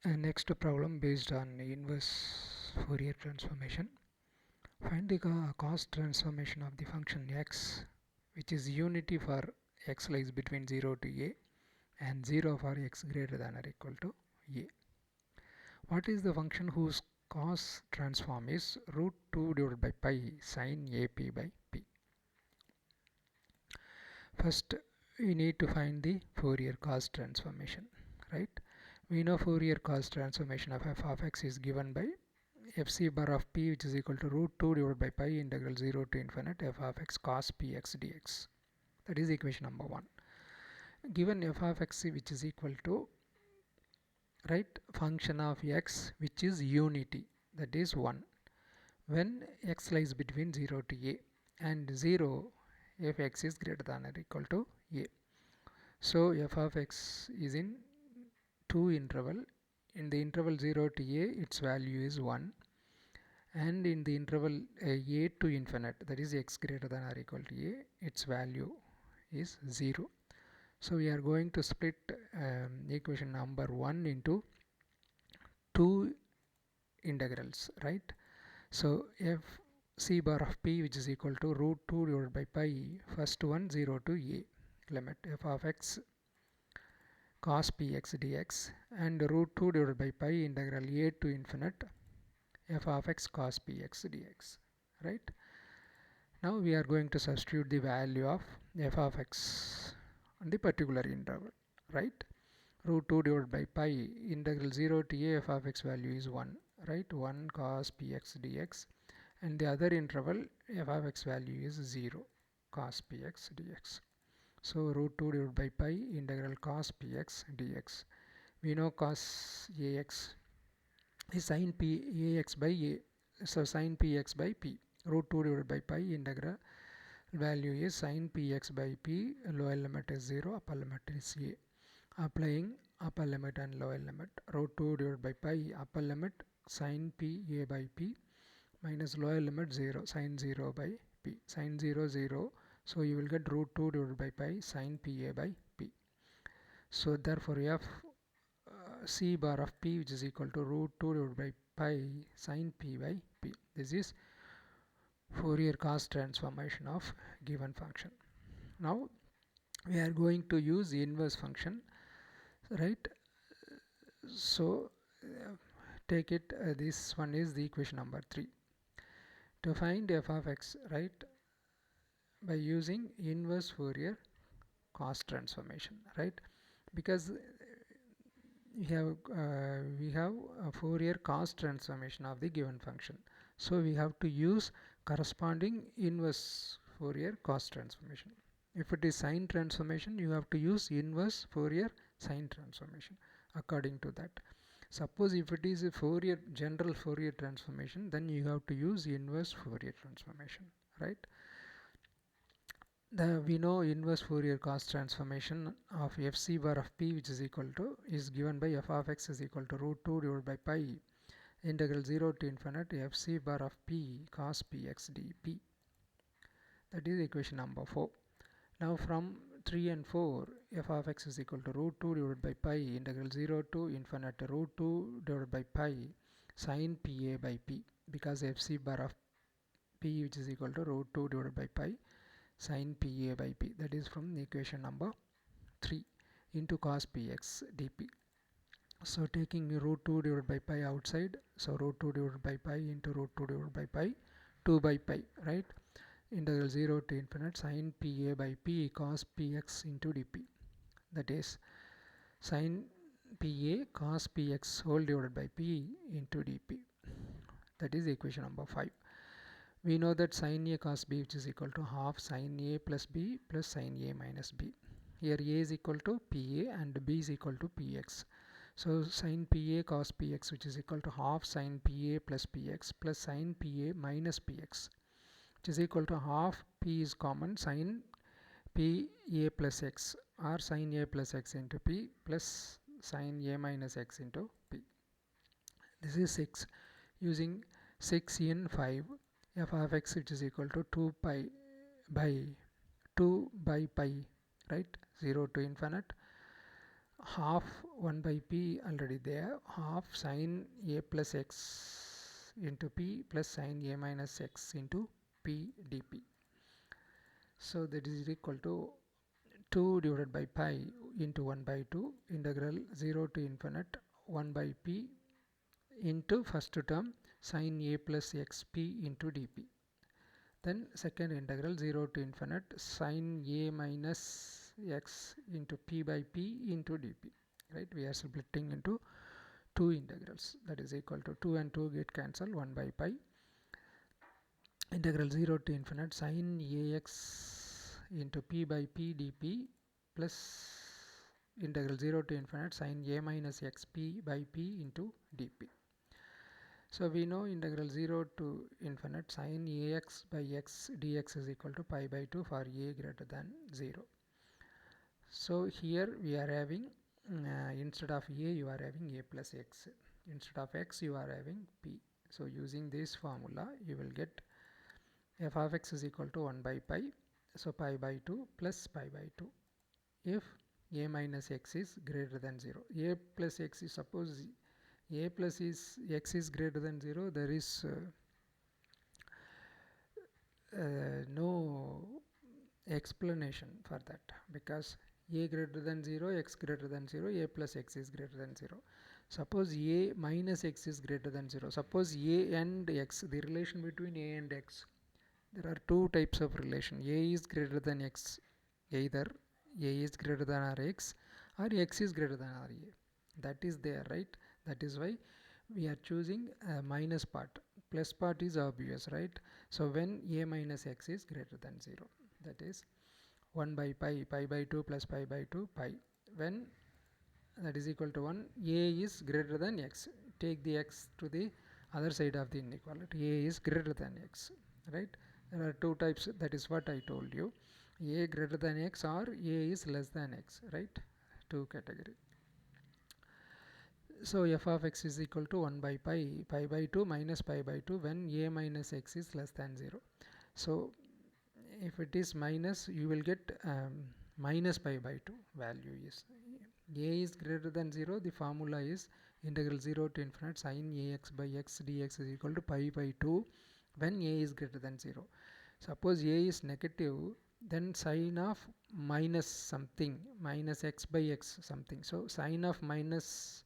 Next problem based on inverse Fourier transformation. Find the cost transformation of the function x, which is unity for x lies between 0 to a and 0 for x greater than or equal to a. What is the function whose cos transform is root 2 divided by pi sine ap by p? First, we need to find the Fourier cos transformation, right? We know Fourier cos transformation of f of x is given by fc bar of p, which is equal to root 2 divided by pi integral 0 to infinite f of x cos px dx. That is equation number 1. Given f of x, which is equal to, right, function of x which is unity, that is 1. When x lies between 0 to a and 0 if x is greater than or equal to a. So f of x is in two interval. In the interval 0 to a, its value is 1, and in the interval a to infinite, that is x greater than or equal to a, its value is 0. So we are going to split equation number 1 into two integrals, right? So f c bar of p, which is equal to root 2 divided by pi, first one 0 to a, limit f of x cos px dx, and root 2 divided by pi integral a to infinite f of x cos px dx, right? Now we are going to substitute the value of f of x on the particular interval, right? Root 2 divided by pi integral 0 to a f of x value is 1, right? 1 cos px dx, and the other interval f of x value is 0 cos px dx. So root 2 divided by pi integral cos px dx. We know cos ax is sin p ax by a. So sin px by p. Root 2 divided by pi integral value is sin px by p. Lower limit is 0, upper limit is a. Applying upper limit and lower limit. Root 2 divided by pi, upper limit sin p a by p, minus lower limit 0 sin 0 by p. Sin 0 0, so you will get root 2 divided by pi sin pa by p. So therefore f c bar of p, which is equal to root 2 divided by pi sin p by p. This is Fourier cos transformation of given function. Now we are going to use the inverse function, right? So take it, this one is the equation number 3. To find f of x, right, by using inverse Fourier cos transformation, right? Because we have a Fourier cos transformation of the given function, so we have to use corresponding inverse Fourier cos transformation. If it is sine transformation, you have to use inverse Fourier sine transformation according to that. Suppose if it is a Fourier general Fourier transformation, then you have to use inverse Fourier transformation, right? We know inverse Fourier cos transformation of fc bar of p, which is equal to, is given by f of x is equal to root 2 divided by pi integral 0 to infinite fc bar of p cos px dp. That is equation number 4. Now from 3 and 4, f of x is equal to root 2 divided by pi integral 0 to infinite root 2 divided by pi sin pa by p, because fc bar of p, which is equal to root 2 divided by pi sin pa by p, that is from the equation number 3, into cos px dp. So taking root 2 divided by pi outside, so root 2 divided by pi into root 2 divided by pi, 2 by pi, right? Integral 0 to infinite sin pa by p cos px into dp, that is sin pa cos px whole divided by p into dp. That is equation number 5. We know that sin a cos b, which is equal to half sin a plus b plus sin a minus b. Here a is equal to pa and b is equal to px. So sin pa cos px, which is equal to half sin pa plus px plus sin pa minus px, which is equal to half p is common sin pa plus x, or sin a plus x into p plus sin a minus x into p. This is 6. Using 6 in 5, f of x, which is equal to 2 pi by 2 by pi, right, 0 to infinite half 1 by p already there, half sine a plus x into p plus sine a minus x into p dp. So that is equal to 2 divided by pi into 1 by 2 integral 0 to infinite 1 by p into first term sine a plus xp into dp. Then second integral 0 to infinite sine a minus x into p by p into dp. Right, we are splitting into two integrals, that is equal to 2 and 2 get cancelled, 1 by pi integral 0 to infinite sine ax into p by p dp plus integral 0 to infinite sine a minus xp by p into dp. So we know integral 0 to infinite sine ax by x dx is equal to pi by 2 for a greater than 0. So here we are having instead of a you are having a plus x, instead of x you are having p. So using this formula you will get f of x is equal to 1 by pi, so pi by 2 plus pi by 2 if a minus x is greater than 0. A plus x is, suppose a plus is x is greater than 0, there is no explanation for that, because a greater than 0, x greater than 0, a plus x is greater than 0. Suppose a minus x is greater than 0, suppose a and x, the relation between a and x, there are two types of relation. A is greater than x, either a is greater than or x is greater than or a, that is there, right? That is why we are choosing minus part. Plus part is obvious, right? So when a minus x is greater than 0, that is 1 by pi, pi by 2 plus pi by 2 pi, when that is equal to 1, a is greater than x, take the x to the other side of the inequality, a is greater than x, right? There are two types, that is what I told you, a greater than x or a is less than x, right? Two category. So f of x is equal to 1 by pi, pi by 2 minus pi by 2 when a minus x is less than 0. So if it is minus, you will get minus pi by 2 value is, a is greater than 0, the formula is integral 0 to infinite sine ax by x dx is equal to pi by 2 when a is greater than 0. Suppose a is negative, then sine of minus something, minus x by x something, so sine of minus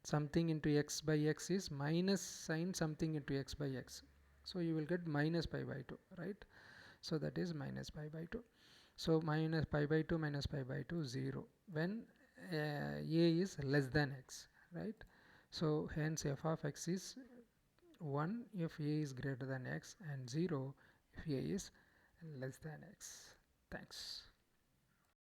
something into x by x is minus sine something into x by x, so you will get minus pi by 2, right? So that is minus pi by 2. So minus pi by 2 minus pi by 2 0 when a is less than x, right? So hence f of x is 1 if a is greater than x and 0 if a is less than x. Thanks.